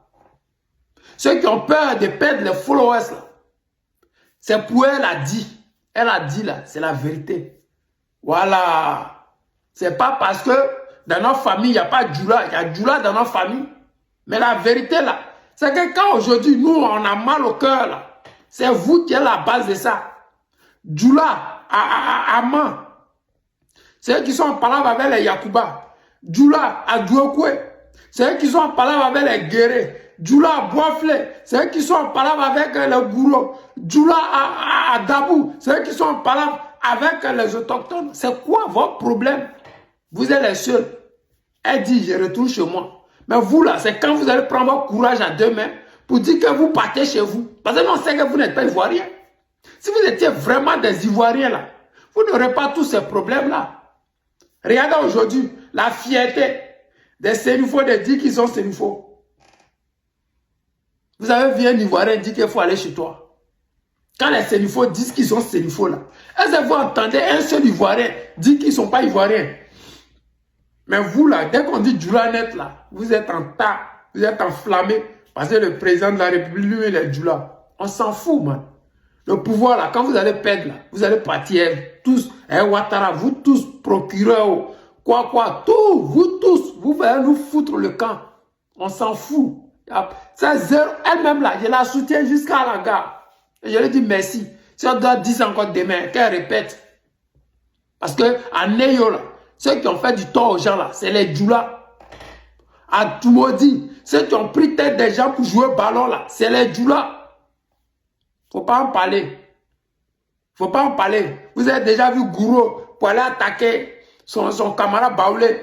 Ceux qui ont peur de perdre les followers, c'est pour elle a dit. Elle a dit là, c'est la vérité. Voilà. C'est pas parce que dans notre famille, il n'y a pas Djoula. Il y a Djoula dans notre famille. Mais la vérité là, c'est que quand aujourd'hui, nous, on a mal au cœur là, c'est vous qui êtes la base de ça. Djoula, Aman, c'est eux qui sont en palabre avec les Yakuba. Djoula, à Douokwe, c'est eux qui sont en palabre avec les Guérés. Djoula à Boisflé, c'est eux qui sont en palabre avec les Gouro. Djoula à Dabou, c'est eux qui sont en palabre avec les autochtones. C'est quoi votre problème? Vous êtes les seuls. Elle dit, je retourne chez moi. Mais vous là, c'est quand vous allez prendre votre courage à deux mains pour dire que vous partez chez vous. Parce que nous, on sait que vous n'êtes pas Ivoirien. Si vous étiez vraiment des Ivoiriens là, vous n'aurez pas tous ces problèmes là. Regardez aujourd'hui la fierté des Sénifos de dire qu'ils sont Sénifos. Vous avez vu un Ivoirien dire qu'il faut aller chez toi. Quand les Sénifos disent qu'ils sont Sénifos là, est-ce que vous entendez un seul Ivoirien dire qu'ils ne sont pas Ivoiriens? Mais vous là, dès qu'on dit Djoula net là, vous êtes en tas, vous êtes enflammé parce que le président de la République, lui, il est Djoula. On s'en fout, man. Le pouvoir là, quand vous allez perdre là, vous allez partir tous, Ouattara, vous tous, procureurs, quoi, tout, vous tous, vous allez nous foutre le camp. On s'en fout. C'est zéro. Elle-même là, je la soutiens jusqu'à la gare. Et je lui dis merci. Si on doit dire encore demain, qu'elle répète. Parce que à Neyo là, ceux qui ont fait du tort aux gens là, c'est les Djoula. À Toumoudi, ceux qui ont pris tête des gens pour jouer au ballon là, c'est les Djoula. Faut pas en parler. Faut pas en parler. Vous avez déjà vu Gouro pour aller attaquer son camarade Baoulé.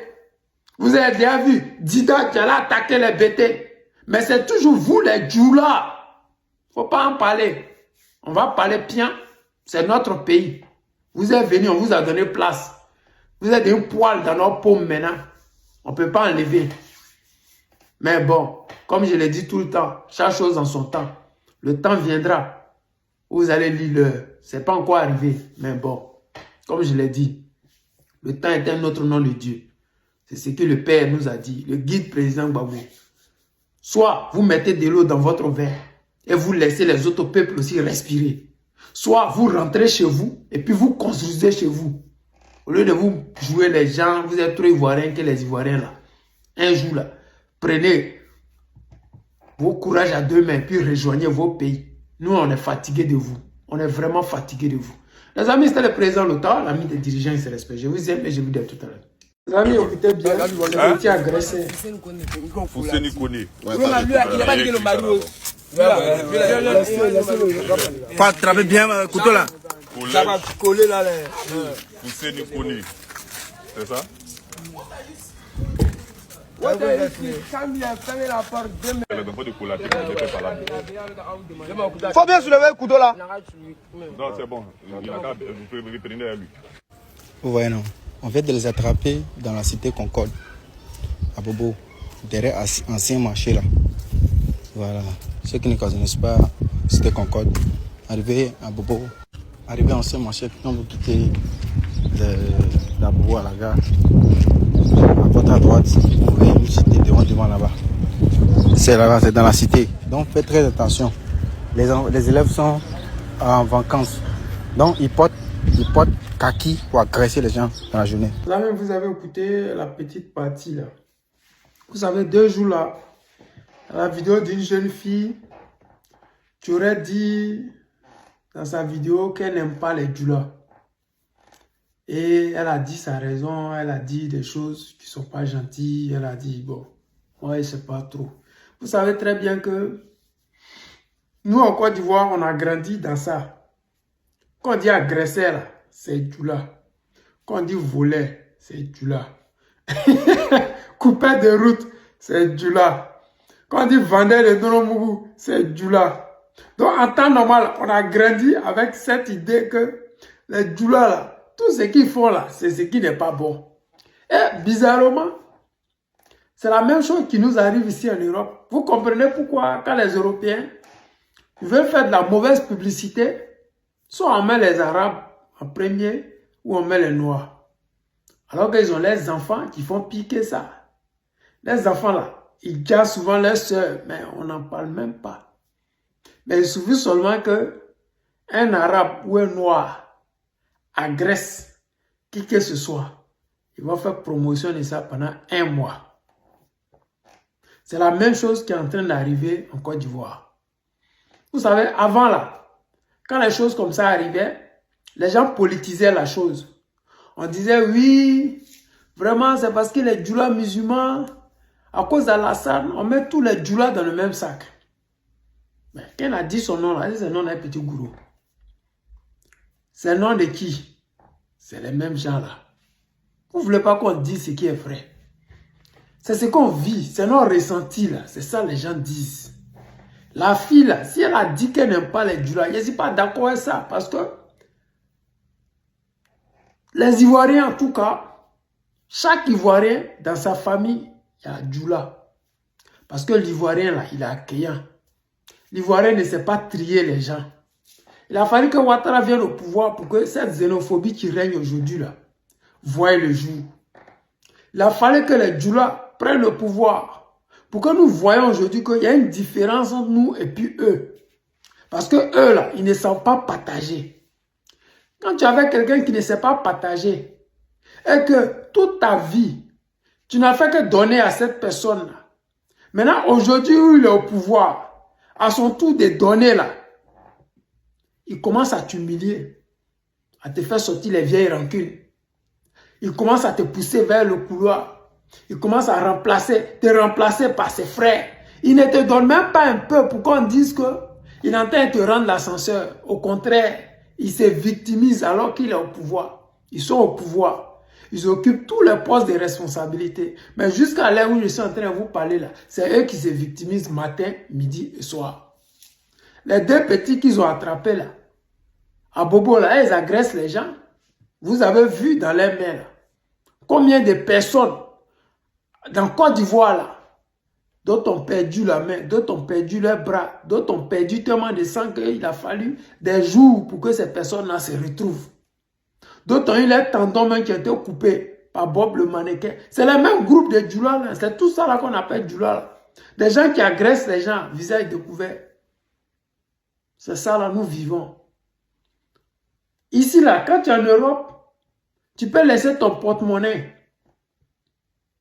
Vous avez déjà vu Dida qui allait attaquer les BT. Mais c'est toujours vous les Djoula. Faut pas en parler. On va parler bien. C'est notre pays. Vous êtes venus, on vous a donné place. Vous êtes un poil dans nos paumes maintenant. On ne peut pas enlever. Mais bon, comme je l'ai dit tout le temps, chaque chose en son temps. Le temps viendra. Vous allez lire l'heure. Ce n'est pas encore arrivé. Mais bon, comme je l'ai dit, le temps est un autre nom de Dieu. C'est ce que le Père nous a dit. Le guide président Gbagbo. Soit vous mettez de l'eau dans votre verre et vous laissez les autres peuples aussi respirer. Soit vous rentrez chez vous et puis vous construisez chez vous. Au lieu de vous jouer les gens, vous êtes trop ivoiriens que les Ivoiriens là. Un jour là, prenez vos courages à 2 mains puis rejoignez vos pays. Nous, on est fatigués de vous. On est vraiment fatigués de vous. Les amis, c'était le président Lota, l'ami des dirigeants, il se respecte. Je vous aime et je vous dis à tout à l'heure. Les amis, écoutez bien, le petit agressé. Fousseni Kone. Il n'a pas dit que le mari. Faut attraper bien le couteau là. Ça va coller là. Fousseni Kone. C'est ça? Faut bien soulever le couteau là. Non, c'est bon. Il a qu'à vous reprenez à lui. Vous voyez, non? On vient de les attraper dans la cité Concorde, à Bobo, derrière ancien marché là. Voilà. Ceux qui ne connaissent pas cité Concorde, arrivé à Bobo, arrivé à ancien marché, quand vous quittez la Bobo à la gare, à votre droite, vous voyez une cité devant là-bas. C'est là-bas, c'est dans la cité. Donc faites très attention. Les élèves sont en vacances. Donc ils portent kaki pour agresser les gens dans la journée. Là même, vous avez écouté la petite partie là. Vous savez, 2 jours là, la vidéo d'une jeune fille qui aurait dit dans sa vidéo qu'elle n'aime pas les doulas. Et elle a dit sa raison, elle a dit des choses qui ne sont pas gentilles. Elle a dit, bon, moi, je ne sais pas trop. Vous savez très bien que nous, en Côte d'Ivoire, on a grandi dans ça. Quand on dit agresser là, c'est doula. Quand on dit voler, c'est doula. Couper de route, c'est doula. Quand on dit vendre de Doromougou, c'est doula. Donc en temps normal, on a grandi avec cette idée que les doulas là, tout ce qu'ils font là, c'est ce qui n'est pas bon. Et bizarrement, c'est la même chose qui nous arrive ici en Europe. Vous comprenez pourquoi quand les Européens veulent faire de la mauvaise publicité, soit on met les Arabes en premier ou on met les Noirs. Alors qu'ils ont les enfants qui font piquer ça. Les enfants là, ils gardent souvent leurs soeurs, mais on n'en parle même pas. Mais il suffit seulement que un Arabe ou un Noir agresse qui que ce soit. Ils vont faire promotion de ça pendant 1 mois. C'est la même chose qui est en train d'arriver en Côte d'Ivoire. Vous savez, avant là, quand les choses comme ça arrivaient, les gens politisaient la chose. On disait, oui, vraiment, c'est parce que les djoulas musulmans, à cause d'Alassane, on met tous les djoulas dans le même sac. Mais quand a dit son nom là, c'est le nom d'un petit gourou. C'est le nom de qui? C'est les mêmes gens là. Vous ne voulez pas qu'on dise ce qui est vrai. C'est ce qu'on vit, c'est notre ressenti là. C'est ça les gens disent. La fille là, si elle a dit qu'elle n'aime pas les djoulas, je ne suis pas d'accord avec ça. Parce que les Ivoiriens en tout cas, chaque Ivoirien dans sa famille, il y a djoula. Parce que l'Ivoirien là, il est accueillant. L'Ivoirien ne sait pas trier les gens. Il a fallu que Ouattara vienne au pouvoir pour que cette xénophobie qui règne aujourd'hui là, voie le jour. Il a fallu que les djoulas prennent le pouvoir pour que nous voyons aujourd'hui qu'il y a une différence entre nous et puis eux. Parce que eux là, ils ne savent pas partager. Quand tu avais quelqu'un qui ne sait pas partager et que toute ta vie, tu n'as fait que donner à cette personne-là. Maintenant, aujourd'hui où il est au pouvoir, à son tour de donner là, il commence à t'humilier, à te faire sortir les vieilles rancunes. Il commence à te pousser vers le couloir. Il commence à te remplacer par ses frères. Il ne te donne même pas un peu pour qu'on dise qu'il est en train de te rendre l'ascenseur. Au contraire, il se victimise alors qu'il est au pouvoir. Ils sont au pouvoir. Ils occupent tous les postes de responsabilité. Mais jusqu'à l'heure où je suis en train de vous parler là, c'est eux qui se victimisent matin, midi et soir. Les 2 petits qu'ils ont attrapés là, à Bobo là, ils agressent les gens. Vous avez vu dans les mains là, combien de personnes dans Côte d'Ivoire là, d'autres ont perdu la main, d'autres ont perdu leurs bras, d'autres ont perdu tellement de sang qu'il a fallu des jours pour que ces personnes-là se retrouvent. D'autres ont eu les tendons même qui ont été coupés par Bob le mannequin. C'est le même groupe de djoulas là, c'est tout ça là qu'on appelle djoulas là. Des gens qui agressent les gens, visage découvert. C'est ça là, nous vivons. Ici là, quand tu es en Europe, tu peux laisser ton porte-monnaie.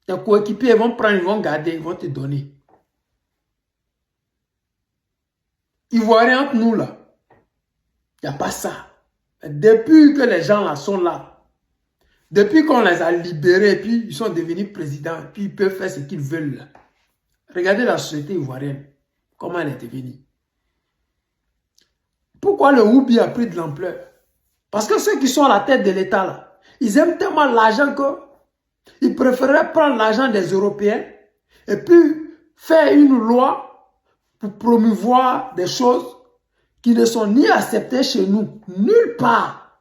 Tes coéquipiers vont prendre, ils vont garder, ils vont te donner. Ivoiriens entre nous là, il n'y a pas ça. Depuis que les gens là sont là, depuis qu'on les a libérés, puis ils sont devenus présidents, puis ils peuvent faire ce qu'ils veulent là. Regardez la société ivoirienne, comment elle est devenue. Pourquoi le Woubi a pris de l'ampleur? Parce que ceux qui sont à la tête de l'État là, ils aiment tellement l'argent qu'ils préféraient prendre l'argent des Européens et puis faire une loi pour promouvoir des choses qui ne sont ni acceptées chez nous, nulle part.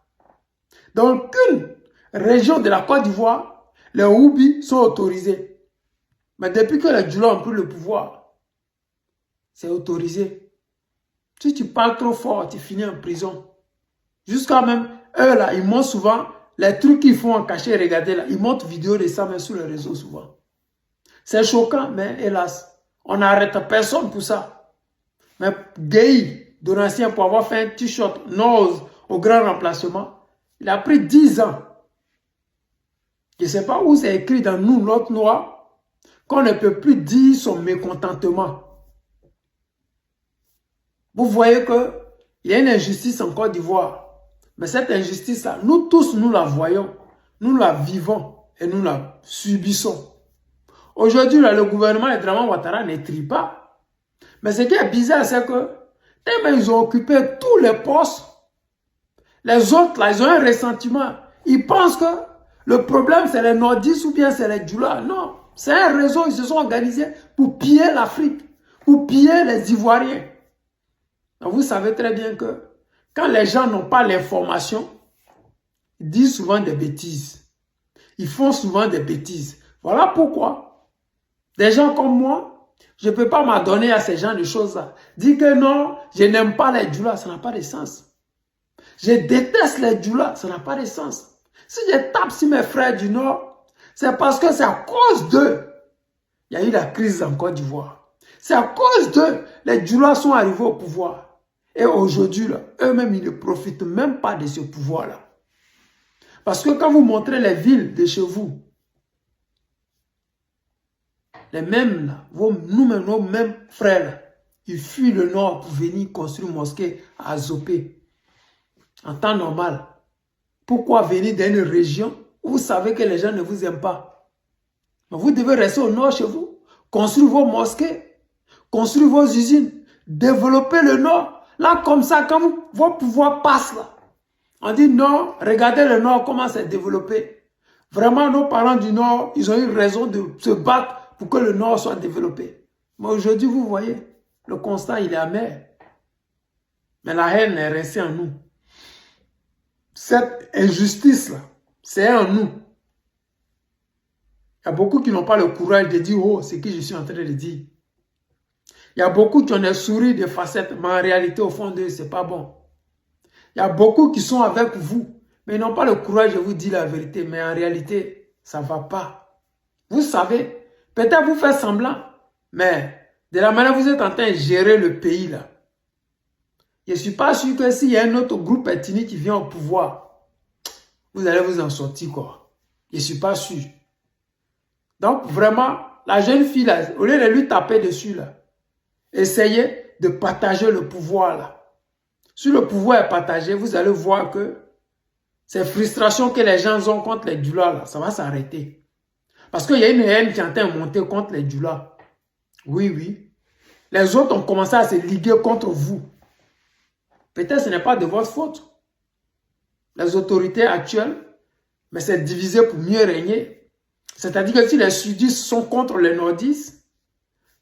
Dans aucune région de la Côte d'Ivoire, les Woubi sont autorisés. Mais depuis que les Djoula ont pris le pouvoir, c'est autorisé. Si tu parles trop fort, tu finis en prison. Jusqu'à même, eux là, ils montrent souvent les trucs qu'ils font en cachet, regardez là, ils montrent vidéo de ça, mais sur les réseaux souvent. C'est choquant, mais hélas, on n'arrête personne pour ça. Mais Gueye, Donatien, pour avoir fait un t-shirt nose au grand remplacement, il a pris 10 ans. Je ne sais pas où c'est écrit dans nous, notre noir, qu'on ne peut plus dire son mécontentement. Vous voyez qu'il y a une injustice en Côte d'Ivoire. Mais cette injustice-là, nous tous, nous la voyons, nous la vivons et nous la subissons. Aujourd'hui, le gouvernement de Dramane Ouattara ne trie pas. Mais ce qui est bizarre, c'est que tellement ils ont occupé tous les postes, les autres, là, ils ont un ressentiment. Ils pensent que le problème, c'est les nordistes ou bien c'est les Djoula. Non, c'est un réseau, ils se sont organisés pour piller l'Afrique, pour piller les Ivoiriens. Donc vous savez très bien que quand les gens n'ont pas l'information, ils disent souvent des bêtises. Ils font souvent des bêtises. Voilà pourquoi des gens comme moi, je ne peux pas m'adonner à ces gens de choses-là. Dire que non, je n'aime pas les Djoula, ça n'a pas de sens. Je déteste les Djoula, ça n'a pas de sens. Si je tape sur mes frères du Nord, c'est parce que c'est à cause d'eux. Il y a eu la crise en Côte d'Ivoire. C'est à cause d'eux, les Djoula sont arrivés au pouvoir. Et aujourd'hui, eux-mêmes, ils ne profitent même pas de ce pouvoir-là. Parce que quand vous montrez les villes de chez vous, les mêmes, là, nous-mêmes, nos mêmes frères, là, ils fuient le nord pour venir construire une mosquée à Azopé. En temps normal. Pourquoi venir dans une région où vous savez que les gens ne vous aiment pas? Mais vous devez rester au nord chez vous, construire vos mosquées, construire vos usines, développer le nord. Là, comme ça, quand vos pouvoirs passent là, on dit non, regardez le Nord, comment c'est développé. Vraiment, nos parents du Nord, ils ont eu raison de se battre pour que le Nord soit développé. Mais aujourd'hui, vous voyez, le constat, il est amer. Mais la haine est restée en nous. Cette injustice-là, c'est en nous. Il y a beaucoup qui n'ont pas le courage de dire, oh, c'est ce que je suis en train de dire. Il y a beaucoup qui ont des souris, des facettes, mais en réalité, au fond d'eux, ce n'est pas bon. Il y a beaucoup qui sont avec vous, mais ils n'ont pas le courage de vous dire la vérité, mais en réalité, ça ne va pas. Vous savez, peut-être vous faites semblant, mais de la manière dont vous êtes en train de gérer le pays, là, je ne suis pas sûr que s'il y a un autre groupe ethnique qui vient au pouvoir, vous allez vous en sortir, quoi. Je ne suis pas sûr. Donc, vraiment, la jeune fille, là, au lieu de lui taper dessus, là, essayez de partager le pouvoir là. Si le pouvoir est partagé, vous allez voir que ces frustrations que les gens ont contre les Djoula là, ça va s'arrêter. Parce qu'il y a une haine qui est en train de monter contre les Djoula. Oui, oui. Les autres ont commencé à se liguer contre vous. Peut-être que ce n'est pas de votre faute. Les autorités actuelles, mais c'est divisé pour mieux régner. C'est-à-dire que si les sudistes sont contre les nordistes,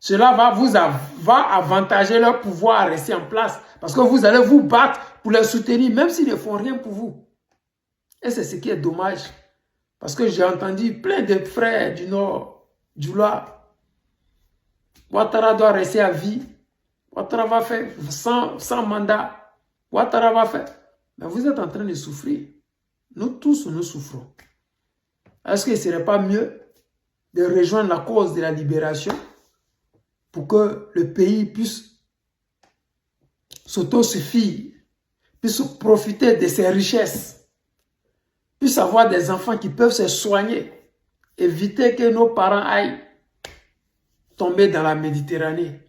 cela va avantager leur pouvoir à rester en place. Parce que vous allez vous battre pour les soutenir, même s'ils ne font rien pour vous. Et c'est ce qui est dommage. Parce que j'ai entendu plein de frères du Nord, Djoula. Ouattara doit rester à vie. Ouattara va faire sans mandat. Ouattara va faire. Mais vous êtes en train de souffrir. Nous tous, nous souffrons. Est-ce qu'il ne serait pas mieux de rejoindre la cause de la libération? pour que le pays puisse s'autosuffire, puisse profiter de ses richesses, puisse avoir des enfants qui peuvent se soigner, éviter que nos parents aillent tomber dans la Méditerranée,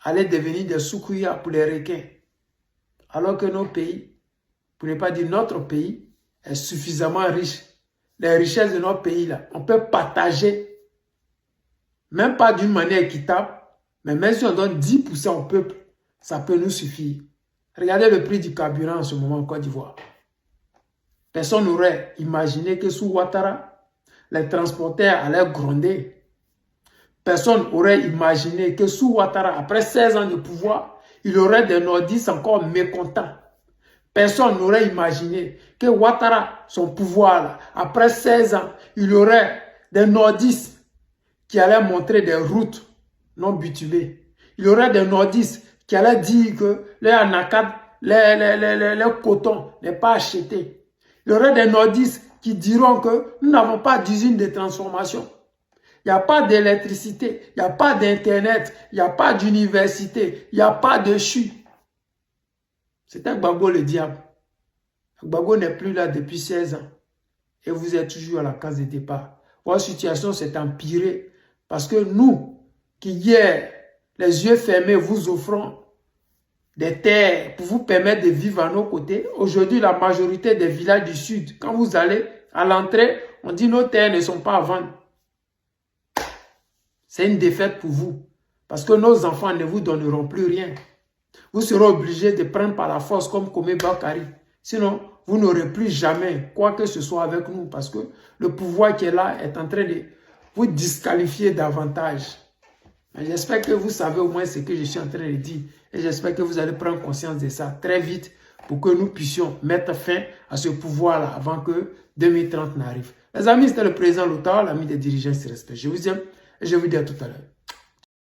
aller devenir des soukouya pour les requins, alors que nos pays, pour ne pas dire notre pays, est suffisamment riche. Les richesses de notre pays, là, on peut partager, même pas d'une manière équitable, mais même si on donne 10% au peuple, ça peut nous suffire. Regardez le prix du carburant en ce moment en Côte d'Ivoire. Personne n'aurait imaginé que sous Ouattara, les transporteurs allaient gronder. Personne n'aurait imaginé que sous Ouattara, après 16 ans de pouvoir, il y aurait des nordistes encore mécontents. Personne n'aurait imaginé que Ouattara, son pouvoir, là, après 16 ans, il y aurait des nordistes qui allaient montrer des routes non bitumées. Il y aurait des nordistes qui allaient dire que les anacards, les cotons n'est pas acheté. Il y aurait des nordistes qui diront que nous n'avons pas d'usine de transformation. Il n'y a pas d'électricité, il n'y a pas d'internet, il n'y a pas d'université, il n'y a pas de CHU. C'était Gbagbo le diable. Gbagbo n'est plus là depuis 16 ans. Et vous êtes toujours à la case de départ. Votre situation s'est empirée parce que nous, qui hier, les yeux fermés, vous offrons des terres pour vous permettre de vivre à nos côtés. Aujourd'hui, la majorité des villages du sud, quand vous allez à l'entrée, on dit nos terres ne sont pas à vendre. C'est une défaite pour vous. Parce que nos enfants ne vous donneront plus rien. Vous serez obligés de prendre par la force comme Kome Bakari. Sinon, vous n'aurez plus jamais quoi que ce soit avec nous. Parce que le pouvoir qui est là est en train de vous disqualifier davantage. J'espère que vous savez au moins ce que je suis en train de dire. Et j'espère que vous allez prendre conscience de ça très vite pour que nous puissions mettre fin à ce pouvoir-là avant que 2030 n'arrive. Les amis, c'était le président Lothar, l'ami des dirigeants se respectent. Je vous aime et je vous dis à tout à l'heure.